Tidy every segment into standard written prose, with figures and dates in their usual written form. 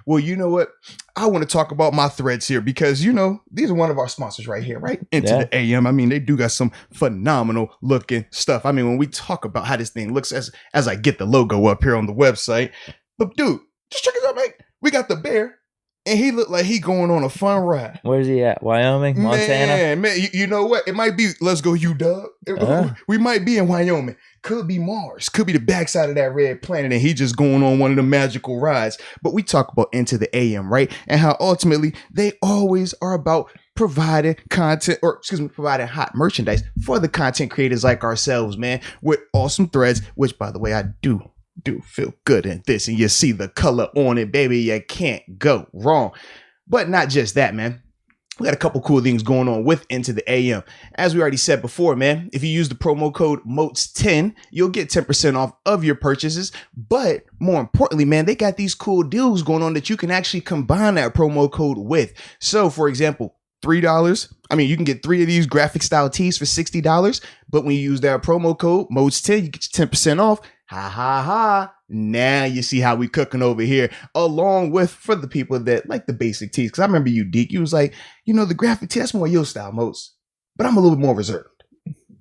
Well, you know what? I want to talk about my threads here because, you know, these are one of our sponsors right here, right? Into the AM. I mean, they do got some phenomenal looking stuff. I mean, when we talk about how this thing looks as I get the logo up here on the website. But dude, just check it out, mate. We got the bear. And he looked like he going on a fun ride. Where's he at? Wyoming? Montana? Man, you know what? It might be, let's go UW. We might be in Wyoming. Could be Mars. Could be the backside of that red planet. And he just going on one of the magical rides. But we talk about Into the AM, right? And how ultimately they always are about providing content, providing hot merchandise for the content creators like ourselves, man. With awesome threads, which, by the way, I do feel good in this, and you see the color on it, baby. You can't go wrong. But not just that, man. We got a couple cool things going on with Into the AM. As we already said before, man, if you use the promo code MOATS10, you'll get 10% off of your purchases. But more importantly, man, they got these cool deals going on that you can actually combine that promo code with. So, for example, $3. I mean, you can get 3 of these graphic style tees for $60. But when you use that promo code MOATS10, you get your 10% off. Ha ha ha. Now you see how we cooking over here, along with for the people that like the basic tees. Because I remember you, Deke, you was like, you know, the graphic tee, that's more your style, Moats. But I'm a little bit more reserved.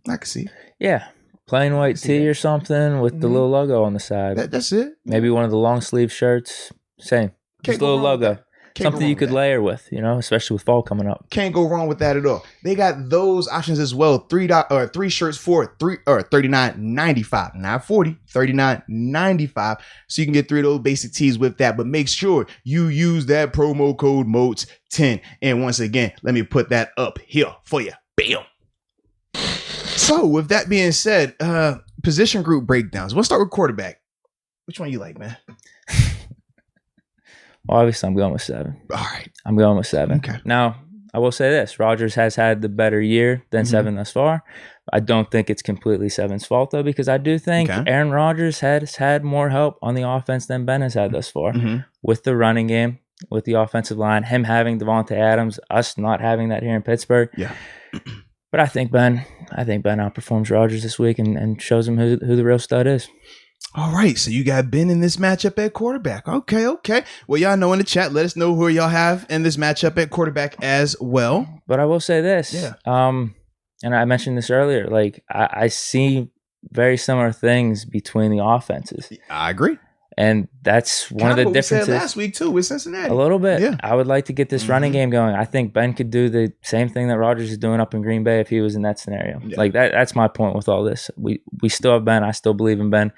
I can see. Yeah. Plain white tee or something with the little logo on the side. That's it. Maybe one of the long sleeve shirts. Same. Just a little logo. Something you could layer with, you know, especially with fall coming up. Can't go wrong with that at all. They got those options as well. 3 shirts for $39.95, not $40, $39.95. So you can get 3 of those basic tees with that. But make sure you use that promo code MOATS10. And once again, let me put that up here for you. Bam. So with that being said, position group breakdowns. We'll start with quarterback. Which one you like, man? Well, obviously, I'm going with 7. All right. I'm going with 7. Okay. Now, I will say this. Rodgers has had the better year than 7 thus far. I don't think it's completely 7's fault, though, because I do think Aaron Rodgers has had more help on the offense than Ben has had thus far. With the running game, with the offensive line, him having Devontae Adams, us not having that here in Pittsburgh. Yeah. But I think Ben outperforms Rodgers this week and shows him who the real stud is. All right, so you got Ben in this matchup at quarterback. Okay. Well, y'all know in the chat, let us know who y'all have in this matchup at quarterback as well. But I will say this, and I mentioned this earlier, like I see very similar things between the offenses. I agree. And that's one of the differences. We said last week too with Cincinnati. A little bit. Yeah. I would like to get this running game going. I think Ben could do the same thing that Rodgers is doing up in Green Bay if he was in that scenario. Yeah. Like that's my point with all this. We still have Ben. I still believe in Ben.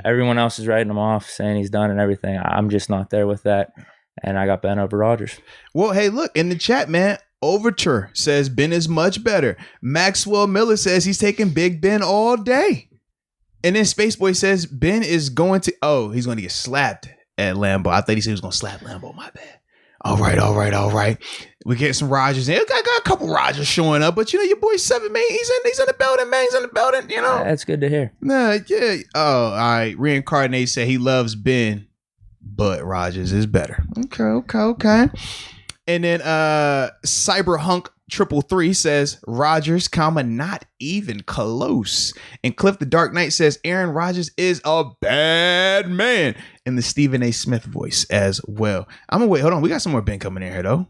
Everyone else is writing him off, saying he's done and everything. I'm just not there with that. And I got Ben over Rodgers. Well, hey, look, in the chat, man, Overture says Ben is much better. Maxwell Miller says he's taking Big Ben all day. And then Spaceboy says Ben is going to, he's going to get slapped at Lambeau. I thought he said he was going to slap Lambeau. My bad. All right. We get some Rodgers in. Got a couple Rodgers showing up, but you know, your boy 7, man, he's in the building, man. He's in the building, you know. That's good to hear. Nah, yeah. Oh, all right. Reincarnate said he loves Ben, but Rodgers is better. Okay. And then Cyberhunk 333 says Rodgers, not even close. And Cliff the Dark Knight says Aaron Rodgers is a bad man. In the Stephen A. Smith voice as well. I'm gonna wait. Hold on. We got some more Ben coming in here though.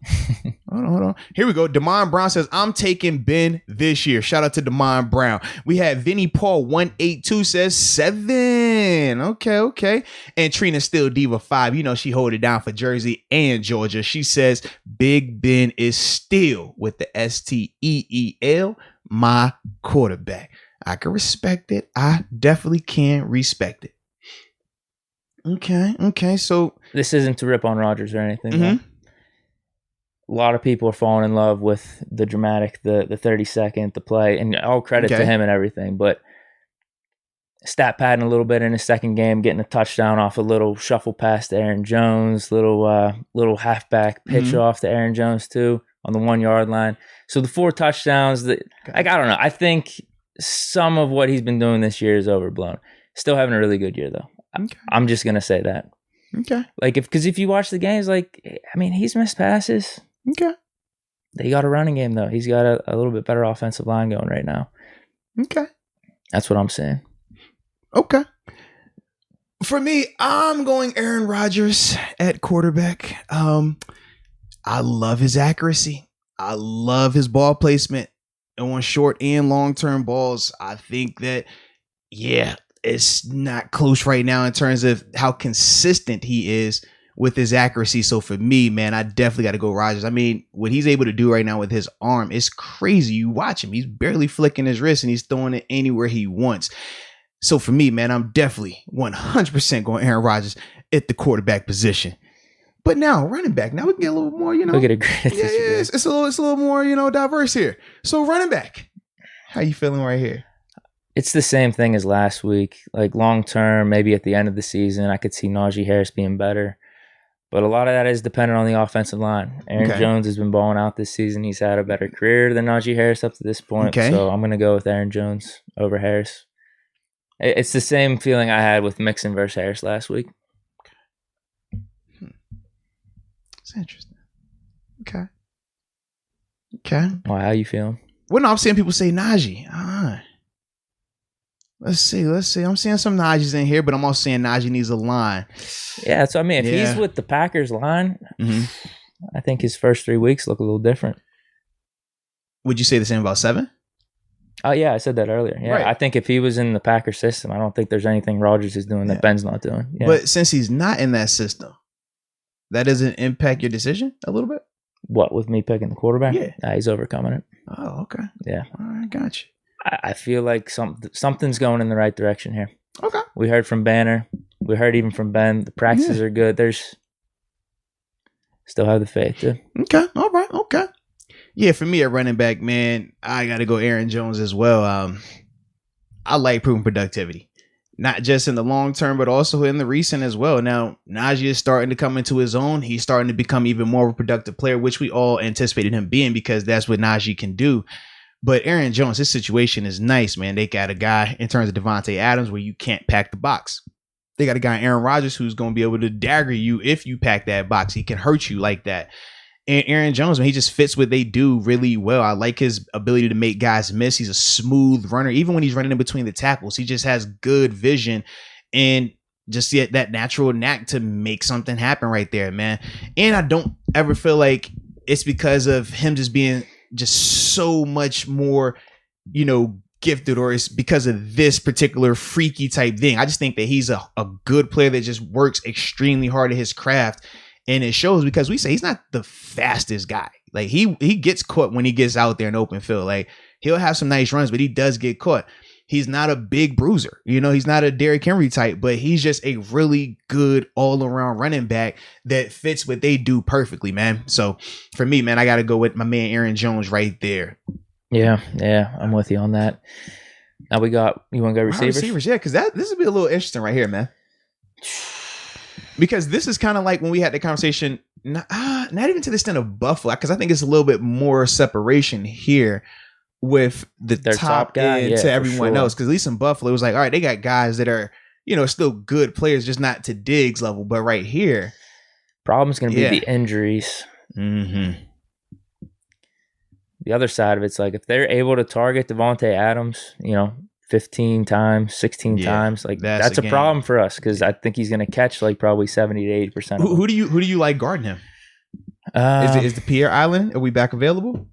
Hold on. Here we go. Damon Brown says I'm taking Ben this year. Shout out to Damon Brown. We had Vinny Paul 182 says 7. Okay. And Trina Still Diva 5. You know she hold it down for Jersey and Georgia. She says Big Ben is still with the STEEL my quarterback. I can respect it. I definitely can respect it. Okay. So this isn't to rip on Rodgers or anything. A lot of people are falling in love with the dramatic, the 30-second, the play, and all credit to him and everything. But stat padding a little bit in his second game, getting a touchdown off a little shuffle pass to Aaron Jones, little halfback pitch off to Aaron Jones too on the 1 yard line. So the 4 touchdowns, I don't know. I think some of what he's been doing this year is overblown. Still having a really good year though. Okay. I'm just gonna say that. Okay. Like because if you watch the games, he's missed passes. Okay. They got a running game though. He's got a little bit better offensive line going right now. Okay. That's what I'm saying. Okay. For me, I'm going Aaron Rodgers at quarterback. I love his accuracy. I love his ball placement on short and long-term balls. I think that, it's not close right now in terms of how consistent he is with his accuracy. So for me, man, I definitely got to go Rodgers. I mean, what he's able to do right now with his arm is crazy. You watch him. He's barely flicking his wrist and he's throwing it anywhere he wants. So for me, man, I'm definitely 100% going Aaron Rodgers at the quarterback position. But now running back, now we can get a little more, we could agree. It's a little more, diverse here. So running back, how you feeling right here? It's the same thing as last week. Like long term, maybe at the end of the season, I could see Najee Harris being better. But a lot of that is dependent on the offensive line. Aaron Jones has been balling out this season. He's had a better career than Najee Harris up to this point. Okay. So I'm going to go with Aaron Jones over Harris. It's the same feeling I had with Mixon versus Harris last week. It's interesting. Okay. Well, how you feeling? Well, no, I'm seeing people say Najee. Let's see. I'm seeing some Najees in here, but I'm also saying Najee needs a line. Yeah, so I mean, if he's with the Packers line, I think his first 3 weeks look a little different. Would you say the same about 7? Oh, yeah, I said that earlier. Yeah, right. I think if he was in the Packers system, I don't think there's anything Rodgers is doing that Ben's not doing. Yeah. But since he's not in that system, that doesn't impact your decision a little bit? What, with me picking the quarterback? Yeah. Nah, he's overcoming it. Oh, okay. Yeah. All right, gotcha. I feel like something's going in the right direction here. Okay. We heard from Banner. We heard even from Ben. The practices are good. There's still have the faith, too. Okay. All right. Okay. Yeah, for me at running back, man, I got to go Aaron Jones as well. I like proven productivity, not just in the long term, but also in the recent as well. Now, Najee is starting to come into his own. He's starting to become even more of a productive player, which we all anticipated him being because that's what Najee can do. But Aaron Jones, his situation is nice, man. They got a guy in terms of Devontae Adams where you can't pack the box. They got a guy, Aaron Rodgers, who's going to be able to dagger you if you pack that box. He can hurt you like that. And Aaron Jones, man, he just fits what they do really well. I like his ability to make guys miss. He's a smooth runner. Even when he's running in between the tackles, he just has good vision and just that natural knack to make something happen right there, man. And I don't ever feel like it's because of him just being just so much more, gifted, or it's because of this particular freaky type thing. I just think that he's a good player that just works extremely hard at his craft. And it shows because we say he's not the fastest guy. Like he gets caught when he gets out there in open field. Like he'll have some nice runs, but he does get caught. He's not a big bruiser. He's not a Derrick Henry type, but he's just a really good all around running back that fits what they do perfectly, man. So for me, man, I got to go with my man, Aaron Jones right there. Yeah. I'm with you on that. Now you want to go receivers? Receivers, yeah, because this would be a little interesting right here, man. Because this is kind of like when we had the conversation, not even to the extent of Buffalo, because I think it's a little bit more separation here with their top guy to everyone else. Because at least in Buffalo, it was like, all right, they got guys that are, still good players, just not to Diggs level. But right here, problem's going to be the injuries. Mm-hmm. The other side of it's like if they're able to target Devontae Adams, 15 times, 16 times, like that's a problem for us because I think he's going to catch like probably 70 to 80%. Who do you like guarding him? Is the Pierre Island? Are we back available?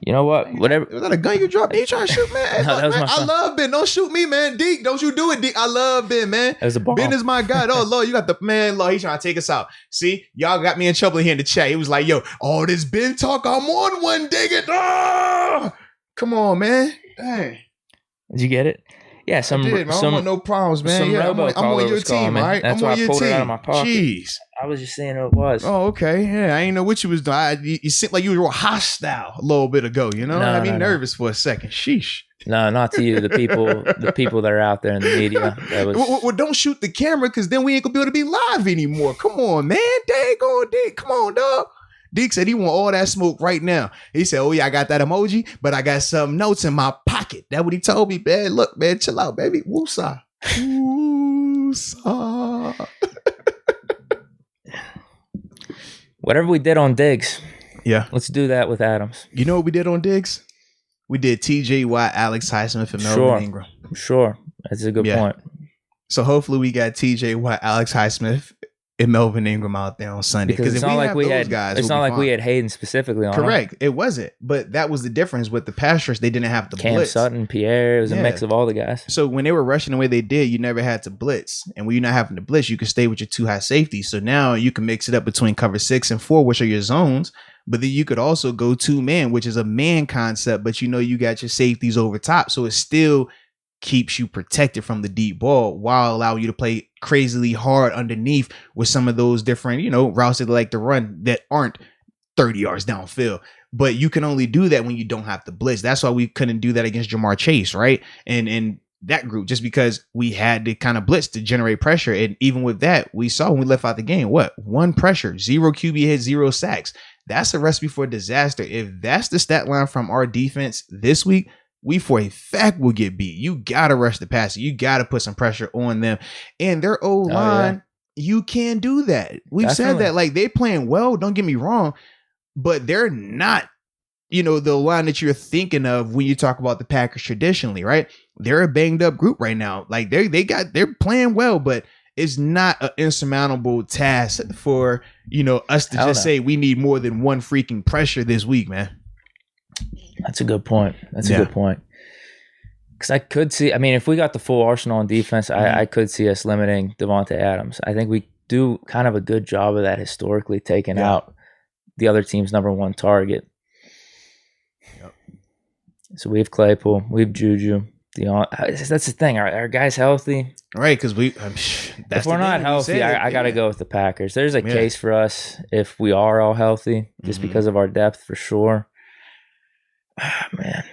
You know what? Whatever. Was that a gun you dropped? You trying to shoot, man? No, that was man, my son. I love Ben. Don't shoot me, man. Deke, don't you do it, Deke. I love Ben, man. That was a bomb. Ben is my guy. Oh, Lord, you got the man. Lord, he's trying to take us out. See, y'all got me in trouble here in the chat. He was like, yo, all this Ben talk, I'm on one, dig it. Ah! Come on, man. Dang. Did you get it? Yeah, I don't want no problems, man. Yeah, I'm on your team, all right? That's why I pulled it out of my pocket. Jeez. I was just saying who it was. Oh, okay. Yeah, I ain't know what you was doing. You seemed like you were hostile a little bit ago, I had me nervous for a second. Sheesh. No, not to you. The people that are out there in the media. Well, don't shoot the camera because then we ain't going to be able to be live anymore. Come on, man. Dang on, Deke. Come on, dog. Deke said he want all that smoke right now. He said, oh, yeah, I got that emoji, but I got some notes in my pocket. That's what he told me, man. Look, man, chill out, baby. Woosah. Woosah. Whatever we did on Diggs. Yeah. Let's do that with Adams. You know what we did on Diggs? We did TJ Watt, Alex Highsmith, and Melvin Ingram. Sure. That's a good point. So hopefully we got TJ Watt, Alex Highsmith, and Melvin Ingram out there on Sunday. Because it's not like we had guys, it's not like we had Hayden specifically on. Correct. It wasn't. But that was the difference with the pass rush. They didn't have to Cam blitz. Sutton, Pierre. It was a mix of all the guys. So when they were rushing the way they did, you never had to blitz. And when you're not having to blitz, you can stay with your 2 high safeties. So now you can mix it up between cover 6 and 4, which are your zones. But then you could also go 2-man, which is a man concept. But you got your safeties over top. So it still keeps you protected from the deep ball while allowing you to play crazily hard underneath with some of those different, routes that they like to run that aren't 30 yards downfield. But you can only do that when you don't have to blitz. That's why we couldn't do that against Jamar Chase, right? And that group, just because we had to kind of blitz to generate pressure. And even with that, we saw when we left out the game, 1 pressure, 0 QB hits, 0 sacks. That's a recipe for disaster. If that's the stat line from our defense this week, we for a fact will get beat. You got to rush the passer. You got to put some pressure on them. And their O-line, you can do that. We've said that. Like, they're playing well, don't get me wrong, but they're not, the line that you're thinking of when you talk about the Packers traditionally, right? They're a banged up group right now. Like, they're playing well, but it's not an insurmountable task for, us to just say we need more than 1 freaking pressure this week, man. That's a good point. That's a good point. Because I could see, if we got the full arsenal on defense, I could see us limiting Davante Adams. I think we do kind of a good job of that historically, taking out the other team's number 1 target. Yep. So we have Claypool, we have Juju. That's the thing. Are guys healthy? Right, because if we're not healthy, I got to go with the Packers. There's a case for us if we are all healthy, just because of our depth for sure. Man.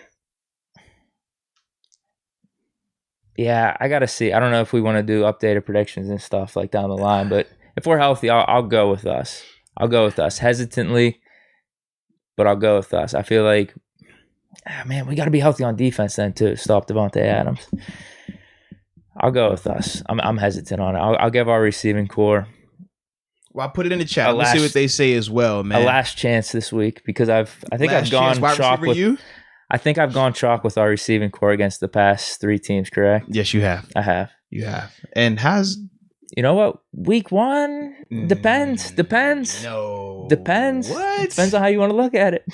Yeah, I got to see. I don't know if we want to do updated predictions and stuff like down the line, but if we're healthy, I'll go with us. I'll go with us hesitantly, but I'll go with us. I feel like, we got to be healthy on defense then too. Stop Davante Adams. I'll go with us. I'm hesitant on it. I'll give our receiving core. Well, I'll put it in the chat. Let's see what they say as well, man. A last chance this week because I think I've gone chalk with you. I think I've gone chalk with our receiving core against the past 3 teams, correct? Yes, you have. I have. You have. And how's... You know what? Week 1 depends. No. Depends. What? Depends on how you want to look at it.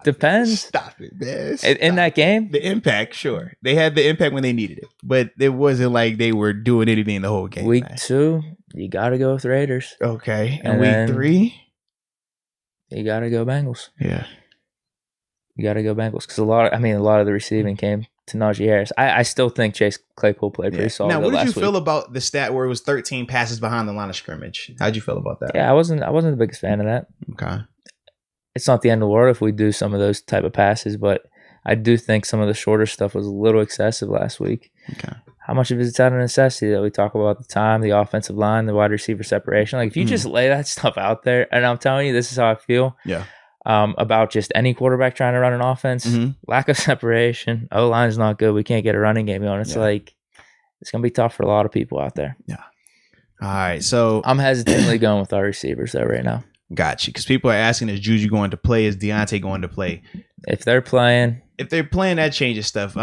Depends. Stop it, man. In that game? The impact, sure. They had the impact when they needed it. But it wasn't like they were doing anything the whole game. Week 2, you got to go with Raiders. Okay. And week 3? You got to go Bengals. Yeah. You got to go Bengals. Because a lot of the receiving came to Najee Harris. I still think Chase Claypool played pretty solid. Now, what did you feel about the stat where it was 13 passes behind the line of scrimmage? How'd you feel about that? Yeah, I wasn't the biggest fan of that. Okay. It's not the end of the world if we do some of those type of passes, but I do think some of the shorter stuff was a little excessive last week. Okay. How much of it is out of necessity that we talk about the time, the offensive line, the wide receiver separation? Like if you just lay that stuff out there, and I'm telling you, this is how I feel. Yeah. About just any quarterback trying to run an offense, lack of separation, O-line is not good. We can't get a running game on. It's like it's gonna be tough for a lot of people out there. Yeah. All right. So I'm hesitantly going with our receivers though right now. Got you. Because people are asking, is Juju going to play? Is Deontay going to play? If they're playing, that changes stuff.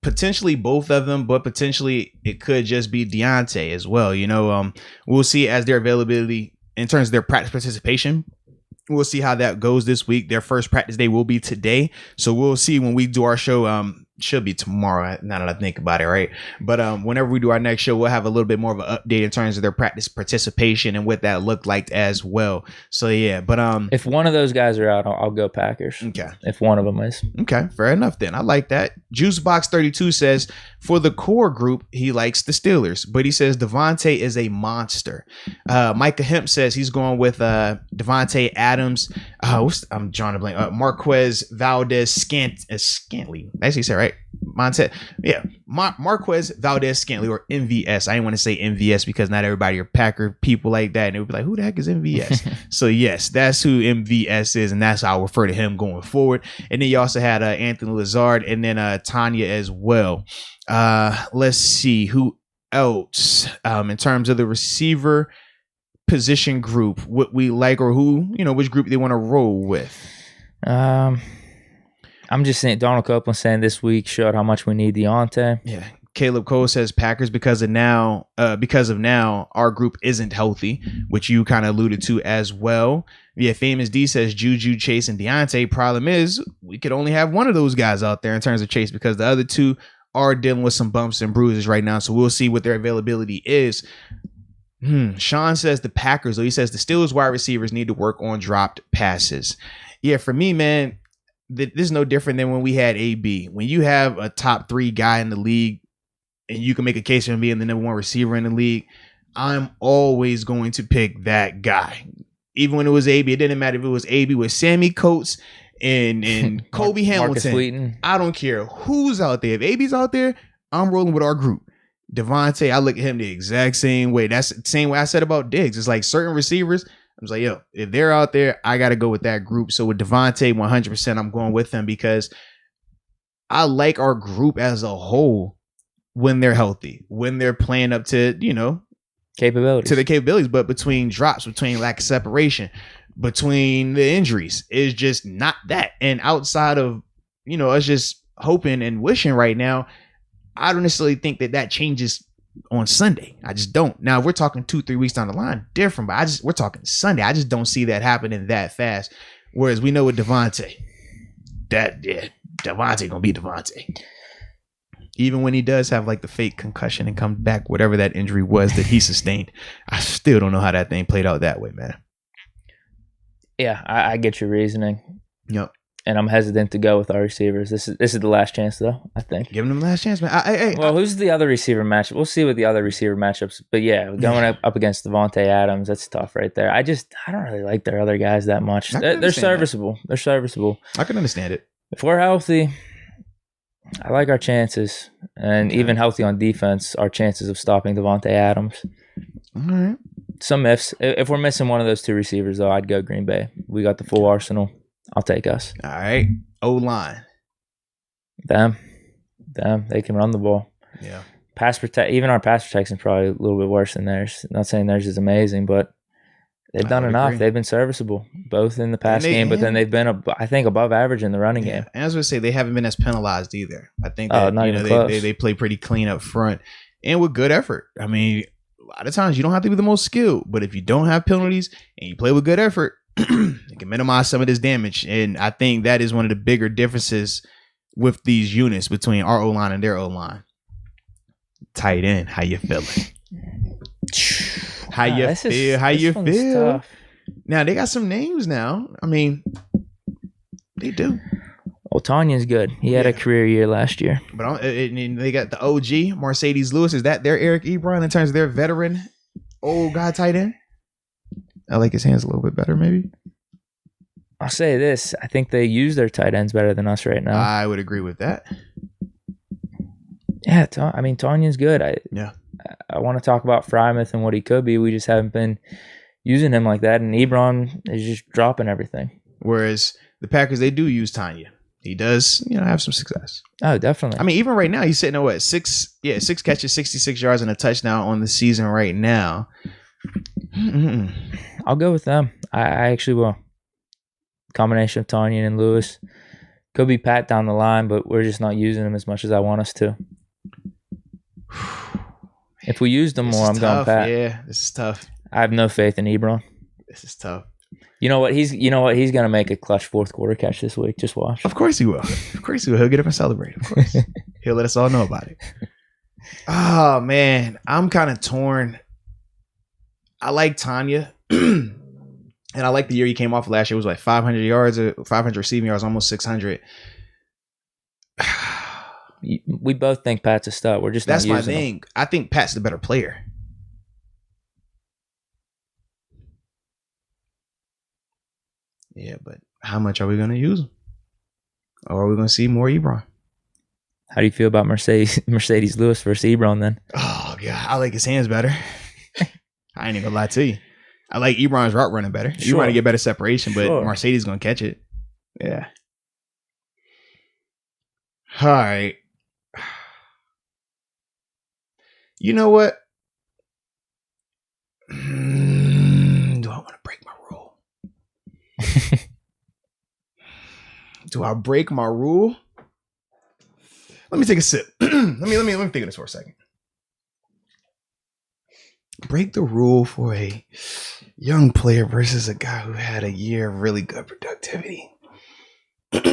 Potentially both of them, but potentially it could just be Deontay as well. We'll see as their availability in terms of their practice participation. We'll see how that goes this week. Their first practice day will be today. So we'll see when we do our show. Should be tomorrow, now that I think about it, right? But whenever we do our next show, we'll have a little bit more of an update in terms of their practice participation and what that looked like as well. So yeah, but if one of those guys are out, I'll go Packers. Okay. If one of them is. Okay, fair enough then. I like that. Juicebox32 says, for the core group, he likes the Steelers, but he says Davante is a monster. Micah Hemp says he's going with Davante Adams. I'm drawing a blank. Marquez Valdez Scantley. That's he said, right? Montez, yeah, Marquez Valdez Scantley, or MVS. I didn't want to say MVS because not everybody are Packer people like that, and they would be like, "Who the heck is MVS?" So yes, that's who MVS is, and that's how I refer to him going forward. And then you also had Anthony Lazard, and then Tanya as well. Let's see who else in terms of the receiver position group, what we like, or who which group they want to roll with. I'm just saying, Donald Copeland saying this week showed how much we need Deontay. Yeah. Caleb Cole says Packers because of now our group isn't healthy, which you kind of alluded to as well. Yeah, Famous D says Juju, Chase, and Deontay. Problem is we could only have one of those guys out there in terms of Chase because the other two are dealing with some bumps and bruises right now. So we'll see what their availability is. Sean says the Packers, though, he says the Steelers wide receivers need to work on dropped passes. Yeah, for me, man, this is no different than when we had AB. When you have a top 3 guy in the league and you can make a case for him being the number 1 receiver in the league, I'm always going to pick that guy. Even when it was AB, it didn't matter if it was AB with Sammy Coates and Kobe Hamilton. I don't care who's out there. If AB's out there, I'm rolling with our group. Devontae, I look at him the exact same way. That's the same way I said about Diggs. It's like certain receivers, I was like, yo, if they're out there, I got to go with that group. So with Devontae, 100%, I'm going with them because I like our group as a whole when they're healthy, when they're playing up to, capabilities. To the capabilities. But between drops, between lack of separation, between the injuries, is just not that. And outside of, us just hoping and wishing right now, I don't necessarily think that changes on Sunday. I just don't. Now, if we're talking 2-3 weeks down the line, different, but we're talking Sunday. I just don't see that happening that fast. Whereas we know with Devontae, Devontae gonna be Devontae. Even when he does have like the fake concussion and come back, whatever that injury was that he sustained, I still don't know how that thing played out that way, man. Yeah, I get your reasoning. Yep. And I'm hesitant to go with our receivers. This is the last chance, though, I think. Giving them the last chance, man. Who's the other receiver matchup? We'll see what the other receiver matchups. But yeah, going up against Devontae Adams, that's tough right there. I don't really like their other guys that much. They're serviceable. That. They're serviceable. I can understand it. If we're healthy, I like our chances. And even healthy on defense, our chances of stopping Devontae Adams. All right. Some ifs. If we're missing one of those 2 receivers, though, I'd go Green Bay. We got the full arsenal. I'll take us. All right. O-line. Them. They can run the ball. Yeah. Even our pass protection is probably a little bit worse than theirs. Not saying theirs is amazing, but they've done enough. They've been serviceable, both in the pass game, but then they've been, I think, above average in the running game. And I was going to say, they haven't been as penalized either. I think that they play pretty clean up front and with good effort. I mean, a lot of times you don't have to be the most skilled, but if you don't have penalties and you play with good effort, you can minimize some of this damage. And I think that is one of the bigger differences with these units between our O-line and their O-line. Tight end, how you feeling? How you feel? Tough. Now, they got some names now. I mean, they do. Well, Tanya's good. He had a career year last year. But they got the OG, Mercedes Lewis. Is that their Eric Ebron in terms of their veteran old guy tight end? I like his hands a little bit better, maybe. I'll say this. I think they use their tight ends better than us right now. I would agree with that. Yeah, Tanya's good. I want to talk about Frymouth and what he could be. We just haven't been using him like that. And Ebron is just dropping everything. Whereas the Packers, they do use Tanya. He does, have some success. Oh, definitely. I mean, even right now, he's sitting at 6 catches, 66 yards, and a touchdown on the season right now. I'll go with them. I actually will. Combination of Tanya and Lewis. Could be Pat down the line, but we're just not using him as much as I want us to. If we used him more, I'm going Pat. Yeah, this is tough. I have no faith in Ebron. This is tough. You know what? He's gonna make a clutch fourth quarter catch this week. Just watch. Of course he will. He'll get up and celebrate. Of course. He'll let us all know about it. Oh man, I'm kind of torn. I like Tanya. And I like the year he came off last year. It was like 500 yards, 500 receiving yards, almost 600. We both think Pat's a stud. We're just not using him. That's my thing. I think Pat's the better player. Yeah, but how much are we going to use him? Or are we going to see more Ebron? How do you feel about Mercedes Lewis versus Ebron then? Oh, God. I like his hands better. I ain't even going to lie to you. I like Ebron's route running better. Sure. Ebron to get better separation, but Mercedes going to catch it. Yeah. All right. You know what? Do I want to break my rule? Do I break my rule? Let me take a sip. let me think of this for a second. Break the rule for a young player versus a guy who had a year of really good productivity. But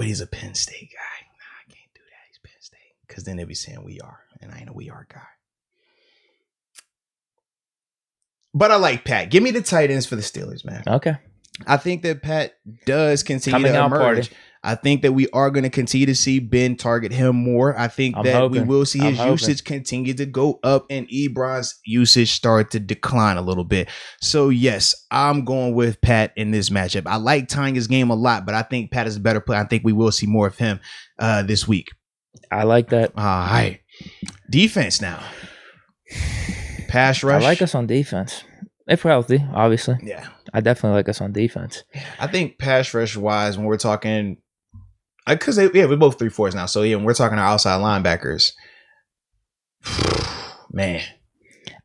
he's a Penn State guy. Nah, I can't do that. He's Penn State. Because then they'll be saying we are. And I ain't a we are guy. But I like Pat. Give me the tight ends for the Steelers, man. Okay. I think that Pat does continue to emerge. Party. I think that we are going to continue to see Ben target him more. I think we will see his usage continue to go up and Ebron's usage start to decline a little bit. So, yes, I'm going with Pat in this matchup. I like Tanya's game a lot, but I think Pat is a better player. I think we will see more of him this week. I like that. All right. Defense now. Pass rush. I like us on defense. If we're healthy, obviously. Yeah. I definitely like us on defense. I think pass rush wise, when we're talking, because we're both 3-4s now. So, when we're talking our outside linebackers, man.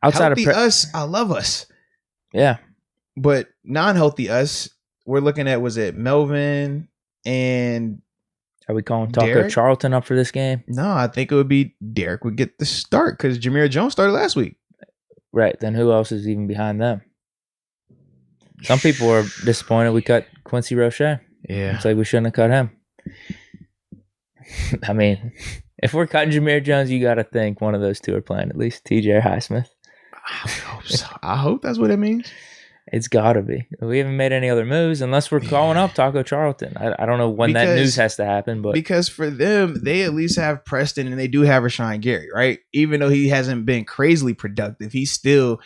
Outside healthy us, I love us. Yeah. But non-healthy us, we're looking at, was it Melvin and are we calling Taco Charlton up for this game? No, I think it would be Derek would get the start because Jameer Jones started last week. Right. Then who else is even behind them? Some people are disappointed we cut Quincy Roche. Yeah. It's like we shouldn't have cut him. I mean, if we're cutting Jameer Jones, you got to think one of those two are playing, at least TJ or Highsmith. I hope so. I hope that's what it means. It's got to be. We haven't made any other moves unless we're calling up Taco Charlton. I don't know when that news has to happen. But because for them, they at least have Preston and they do have Rashawn Gary, right? Even though he hasn't been crazily productive, he's still...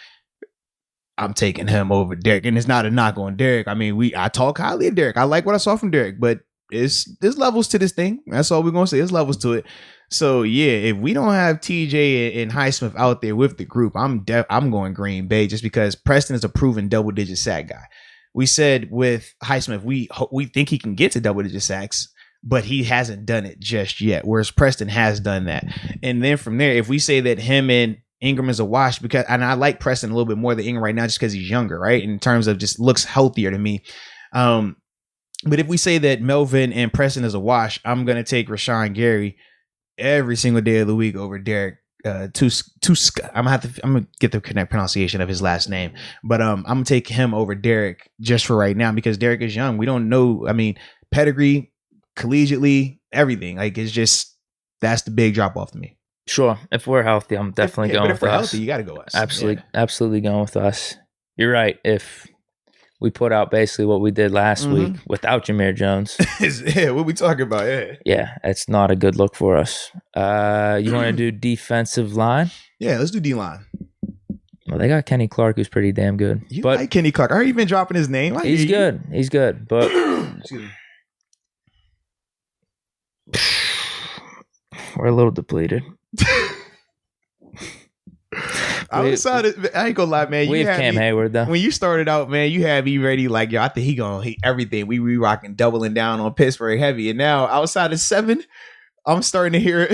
I'm taking him over Derek. And it's not a knock on Derek. I mean, I talk highly of Derek. I like what I saw from Derek, but there's levels to this thing. That's all we're going to say. There's levels to it. So, yeah, if we don't have TJ and Highsmith out there with the group, I'm going Green Bay just because Preston is a proven double-digit sack guy. We said with Highsmith, we think he can get to double-digit sacks, but he hasn't done it just yet, whereas Preston has done that. And then from there, if we say that him and Ingram is a wash and I like Preston a little bit more than Ingram right now just because he's younger, right? In terms of just looks healthier to me. But if we say that Melvin and Preston is a wash, I'm going to take Rashawn Gary every single day of the week over Derek. I'm gonna get the correct pronunciation of his last name, but I'm gonna take him over Derek just for right now because Derek is young. We don't know. I mean, pedigree, collegiately, everything. Like it's just that's the big drop off to me. Sure. If we're healthy, I'm definitely going with us. If we're healthy, you got to go us. Absolutely going with us. You're right. If we put out basically what we did last week without Jameer Jones. Yeah, what we talking about? Yeah, it's not a good look for us. You want to do defensive line? Yeah, let's do D-line. Well, they got Kenny Clark, who's pretty damn good. You like Kenny Clark. I heard you been dropping his name. He's good. He's good. But we're a little depleted. I ain't gonna lie, man. We have Cam Hayward though. When you started out, man, you had me ready like, yo, I think he everything. We rocking, doubling down on Pittsburgh heavy, and now outside of 7, I'm starting to hear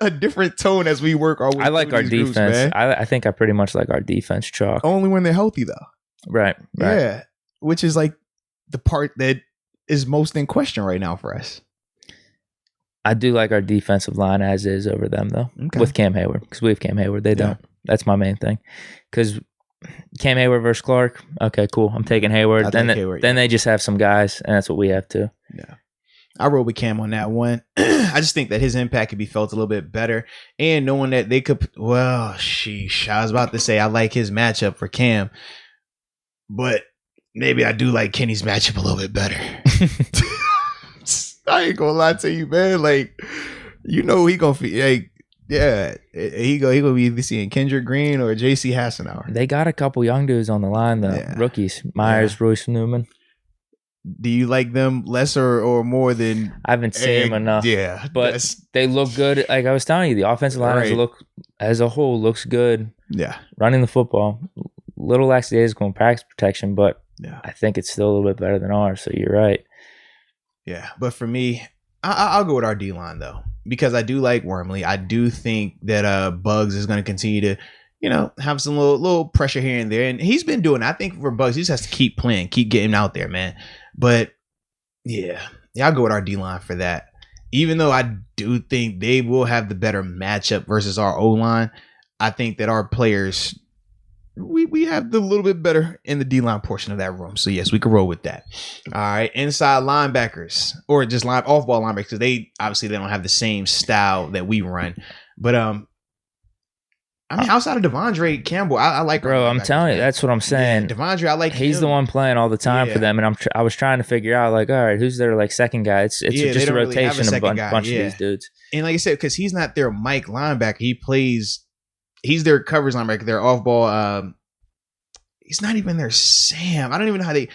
a different tone as we work our way. I like our defense. Groups, I think I pretty much like our defense chalk. Only when they're healthy, though. Right. Yeah, which is like the part that is most in question right now for us. I do like our defensive line as is over them, though, with Cam Hayward, because we have Cam Hayward. They don't. That's my main thing. Because Cam Hayward versus Clark, okay, cool. I'm taking Hayward. Then they just have some guys, and that's what we have too. Yeah. I rolled with Cam on that one. I just think that his impact could be felt a little bit better. And knowing that they could, well, sheesh. I was about to say I like his matchup for Cam, but maybe I do like Kenny's matchup a little bit better. I ain't gonna lie to you, man. Like, you know, he gonna feel like, yeah, he gonna be either seeing Kendrick Green or JC Hassenauer. They got a couple young dudes on the line, though. Yeah. Rookies, Myers, Royce Newman. Do you like them less or more than? I haven't seen them enough. Yeah, but they look good. Like I was telling you, the offensive line as a whole looks good. Yeah, running the football, little lackadaisical in practice protection, but I think it's still a little bit better than ours. So you're right. Yeah, but for me, I'll go with our D-line, though, because I do like Wormley. I do think that Bugs is going to continue to, have some little pressure here and there. And he's been doing it. I think for Bugs, he just has to keep playing, keep getting out there, man. But, yeah, I'll go with our D-line for that. Even though I do think they will have the better matchup versus our O-line, I think that our players, we have the little bit better in the D-line portion of that room. So, yes, we can roll with that. All right, inside linebackers or just off-ball linebackers, because they don't have the same style that we run. But, outside of Devondre Campbell, I like. Bro, I'm telling you, that's what I'm saying. Yeah, Devondre, I like. He's the one playing all the time for them, and I was trying to figure out, like, all right, who's their like second guy? It's just a rotation of a bunch of these dudes. And like I said, because he's not their Mike linebacker, he's their coverage linebacker. Their off ball. He's not even their Sam. I don't even know how they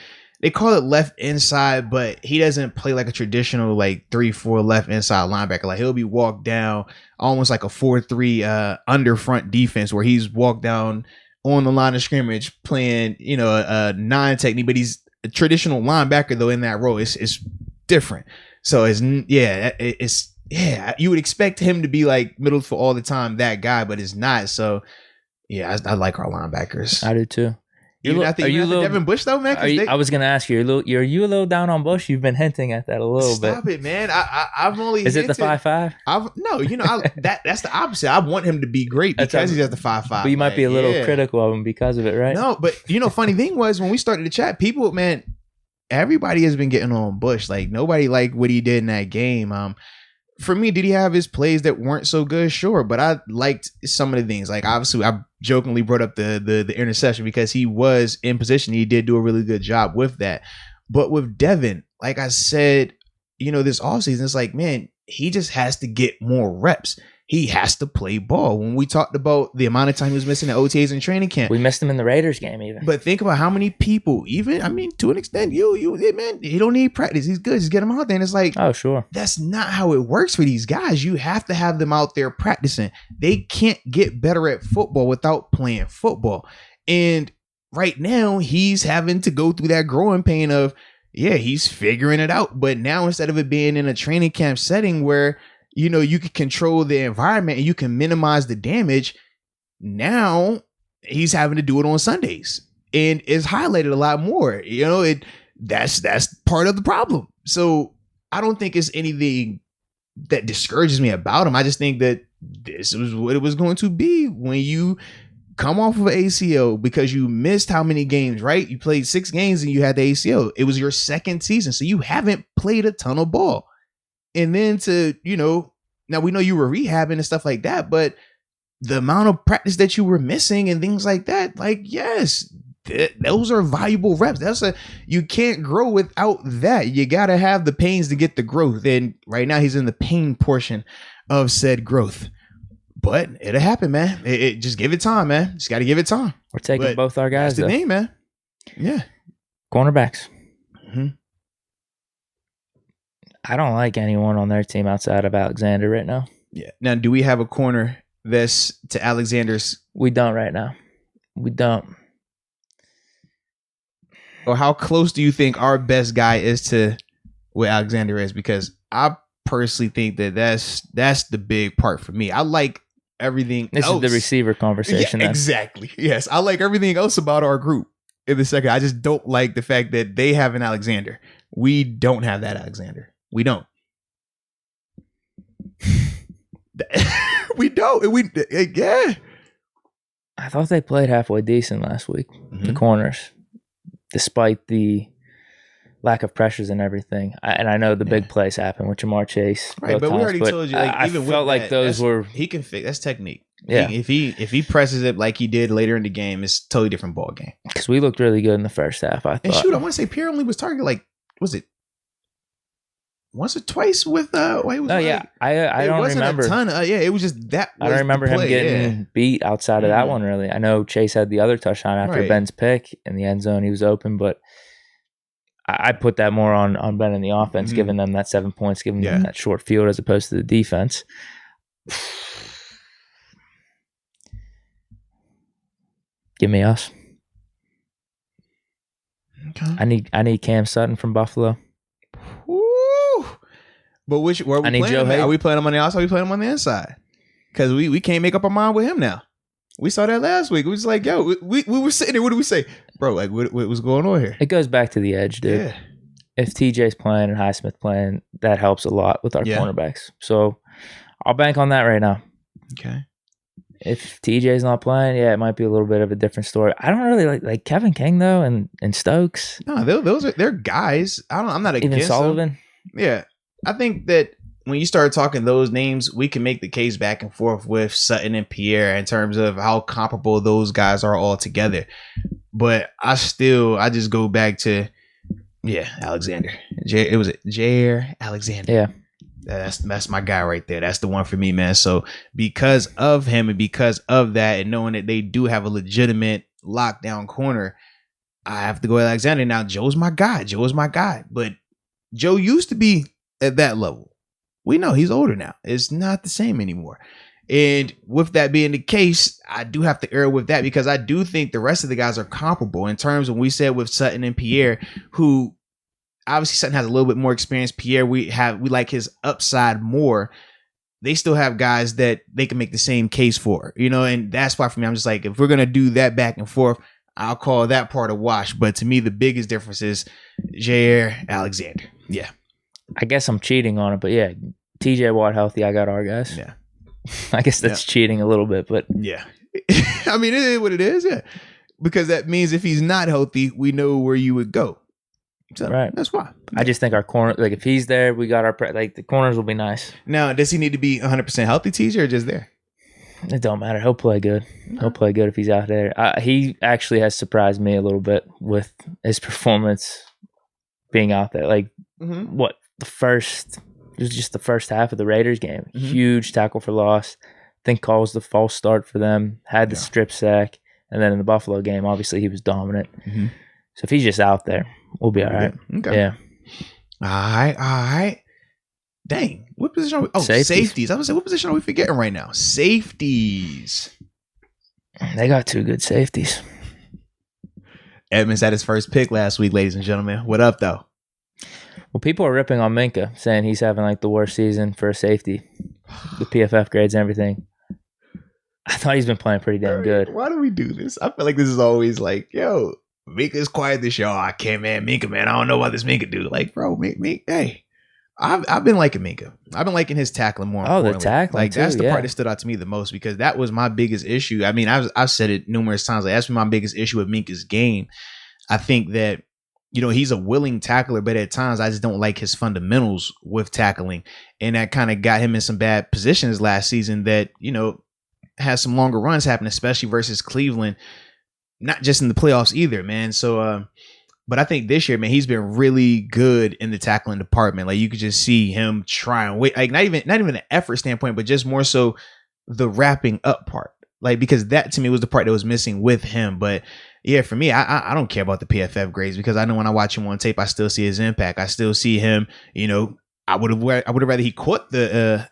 call it left inside, but he doesn't play like a traditional like 3-4 left inside linebacker. Like he'll be walked down almost like a 4-3 under front defense where he's walked down on the line of scrimmage playing, a 9 technique, but he's a traditional linebacker though in that role. It's different. So you would expect him to be like middle for all the time, that guy, but it's not. So yeah, I like our linebackers. I do too. Are you Devin Bush though, man? I was gonna ask you. Are you a little down on Bush? You've been hinting at that a little bit. Stop it, man. I've only. Is it the 5'5"? No. That's the opposite. I want him to be great because he's at the 5'5". But you might be a little critical of him because of it, right? No, but funny thing was when we started the chat, people, man, everybody has been getting on Bush. Like nobody liked what he did in that game. For me, did he have his plays that weren't so good? Sure, but I liked some of the things. Like obviously, I jokingly brought up the interception because he was in position. He did do a really good job with that. But with Devin, like I said, this offseason, it's like, man, he just has to get more reps. He has to play ball. When we talked about the amount of time he was missing at OTAs and training camp, we missed him in the Raiders game even. But think about how many people, to an extent, man, he don't need practice. He's good. Just get him out there. And it's like, oh, sure. That's not how it works for these guys. You have to have them out there practicing. They can't get better at football without playing football. And right now, he's having to go through that growing pain of, he's figuring it out. But now instead of it being in a training camp setting where you can control the environment and you can minimize the damage. Now he's having to do it on Sundays and it's highlighted a lot more. That's part of the problem. So I don't think it's anything that discourages me about him. I just think that this was what it was going to be when you come off of an ACL because you missed how many games, right? You played 6 games and you had the ACL. It was your second season. So you haven't played a ton of ball. And then now we know you were rehabbing and stuff like that, but the amount of practice that you were missing and things like that, like, yes, those are valuable reps. You can't grow without that. You got to have the pains to get the growth. And right now he's in the pain portion of said growth, but it'll happen, man. It just give it time, man. Just got to give it time. We're taking both our guys. That's the name, man. Yeah. Cornerbacks. Mm-hmm. I don't like anyone on their team outside of Alexander right now. Yeah. Now, do we have a corner that's to Alexander's? We don't right now. We don't. Or how close do you think our best guy is to what Alexander is? Because I personally think that's the big part for me. I like everything else. This is the receiver conversation. Yeah, exactly. Yes. I like everything else about our group in the second. I just don't like the fact that they have an Alexander. We don't have that Alexander. We don't. We don't. Yeah. I thought they played halfway decent last week. Mm-hmm. The corners, despite the lack of pressures and everything. I know the big plays happen with Jamar Chase. Right, but we already told you. Like, I even felt like those were. He can fix. That's technique. Yeah. If he presses it like he did later in the game, it's a totally different ball game. Because we looked really good in the first half. I thought. And shoot, I want to say Pierre only was targeted like, was it once or twice with I don't remember. A ton. It was just that. I don't remember him getting beat outside of that one. Really, I know Chase had the other touchdown after Ben's pick in the end zone. He was open, but I put that more on Ben in the offense, giving them that 7 points, giving them that short field as opposed to the defense. Give me us. Okay. I need Cam Sutton from Buffalo. Woo! But where are we playing him? Are we playing him on the outside? Are we playing him on the inside? Because we can't make up our mind with him now. We saw that last week. We was like, yo, we were sitting there. What do we say? Bro, like, what was going on here? It goes back to the edge, dude. Yeah. if TJ's playing and Highsmith playing, that helps a lot with our cornerbacks. So I'll bank on that right now. Okay. If TJ's not playing, it might be a little bit of a different story. I don't really like Kevin King though, and Stokes. No, they're guys. I'm not against even Sullivan. Them. Yeah, I think that when you start talking those names, we can make the case back and forth with Sutton and Pierre in terms of how comparable those guys are all together. But I just go back to Alexander. It was Jair Alexander. Yeah. That's my guy right there. That's the one for me, man. So because of him and because of that, and knowing that they do have a legitimate lockdown corner, I have to go with Alexander. Now, Joe's my guy. But Joe used to be at that level. We know he's older now. It's not the same anymore. And with that being the case, I do have to err with that because I do think the rest of the guys are comparable in terms of when we said with Sutton and Pierre, who obviously Sutton has a little bit more experience. Pierre, we like his upside more. They still have guys that they can make the same case for, and that's why for me, I'm just like, if we're going to do that back and forth, I'll call that part a wash. But to me, the biggest difference is Jair Alexander. Yeah. I guess I'm cheating on it, but yeah, TJ Watt healthy, I got our guys. Yeah. I guess that's cheating a little bit, but yeah. I mean, it is what it is, yeah. Because that means if he's not healthy, we know where you would go. So right. That's why. I just think our corner, like if he's there, we got our the corners will be nice. Now, does he need to be 100% healthy, TJ, or just there? It don't matter. He'll play good. He'll play good if he's out there. He actually has surprised me a little bit with his performance being out there. Like it was just the first half of the Raiders game. Mm-hmm. Huge tackle for loss. I think calls the false start for them. Had the strip sack. And then in the Buffalo game, obviously he was dominant. Mm-hmm. So if he's just out there, we'll be all right. Okay. Yeah. All right. Dang. What position are we? Oh, safeties. I was going to say, what position are we forgetting right now? Safeties. They got two good safeties. Edmonds had his first pick last week, ladies and gentlemen. What up, though? Well, people are ripping on Minkah, saying he's having like the worst season for a safety. The PFF grades and everything. I thought he's been playing pretty damn good. Why do we do this? I feel like this is always like, yo, Minkah's quiet this year. Oh, I can't, man. Minkah, man. I don't know what this Minkah do. Like, bro, hey. I've been liking Minkah. I've been liking his tackling more. Oh, the tackling, like that's the part that stood out to me the most because that was my biggest issue. I mean, I've said it numerous times. Like that's been my biggest issue with Minkah's game. I think that he's a willing tackler, but at times I just don't like his fundamentals with tackling, and that kind of got him in some bad positions last season. That has some longer runs happen, especially versus Cleveland. Not just in the playoffs either, man. So. But I think this year, man, he's been really good in the tackling department. Like you could just see him trying, like not even an effort standpoint, but just more so the wrapping up part. Like because that to me was the part that was missing with him. But yeah, for me, I don't care about the PFF grades because I know when I watch him on tape, I still see his impact. I still see him. I would have rather he caught the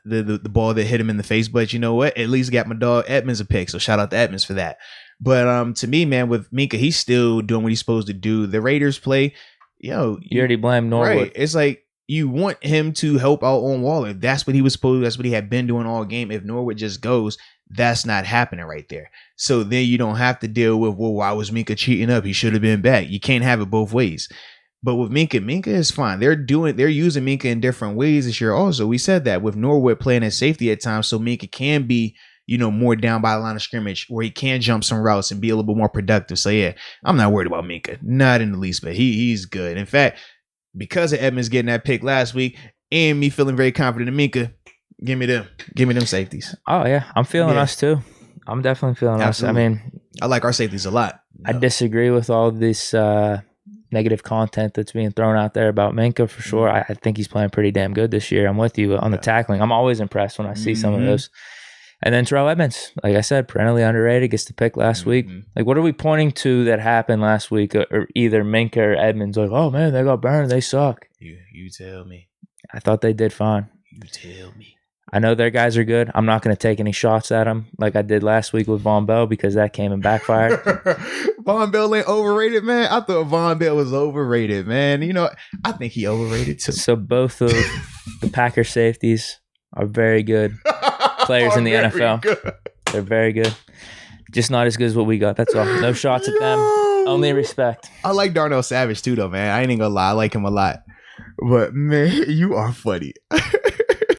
ball that hit him in the face. But you know what? At least got my dog Edmonds a pick. So shout out to Edmonds for that. But to me, man, with Minkah, he's still doing what he's supposed to do. The Raiders play, you already blame Norwood. Right. It's like you want him to help out on Waller. That's what he was supposed to. That's what he had been doing all game. If Norwood just goes, that's not happening right there. So then you don't have to deal with, well, why was Minkah cheating up? He should have been back. You can't have it both ways. But with Minkah is fine. They're using Minkah in different ways this year. Also, we said that with Norwood playing at safety at times, so Minkah can be more down by the line of scrimmage where he can jump some routes and be a little bit more productive. So yeah, I'm not worried about Minkah. Not in the least, but he's good. In fact, because of Edmonds getting that pick last week and me feeling very confident in Minkah, give me them safeties. Oh yeah, I'm feeling us too. I'm definitely feeling Absolutely. us. I mean, I like our safeties a lot. I disagree with all this negative content that's being thrown out there about Minkah for sure. I think he's playing pretty damn good this year. I'm with you on the tackling. I'm always impressed when I see some of those. And then Terrell Edmonds, like I said, perennially underrated, gets the pick last week. Like, what are we pointing to that happened last week? Or either Minkah or Edmonds, like, oh, man, they got burned. They suck. You tell me. I thought they did fine. You tell me. I know their guys are good. I'm not going to take any shots at them like I did last week with Von Bell because that came and backfired. Von Bell ain't overrated, man. I thought Von Bell was overrated, man. I think he overrated too. So both of the Packer safeties are very good players in the NFL. Good. They're very good. Just not as good as what we got. That's all. No shots at them. Only respect. I like Darnell Savage too, though, man. I ain't even gonna lie. I like him a lot. But man, you are funny.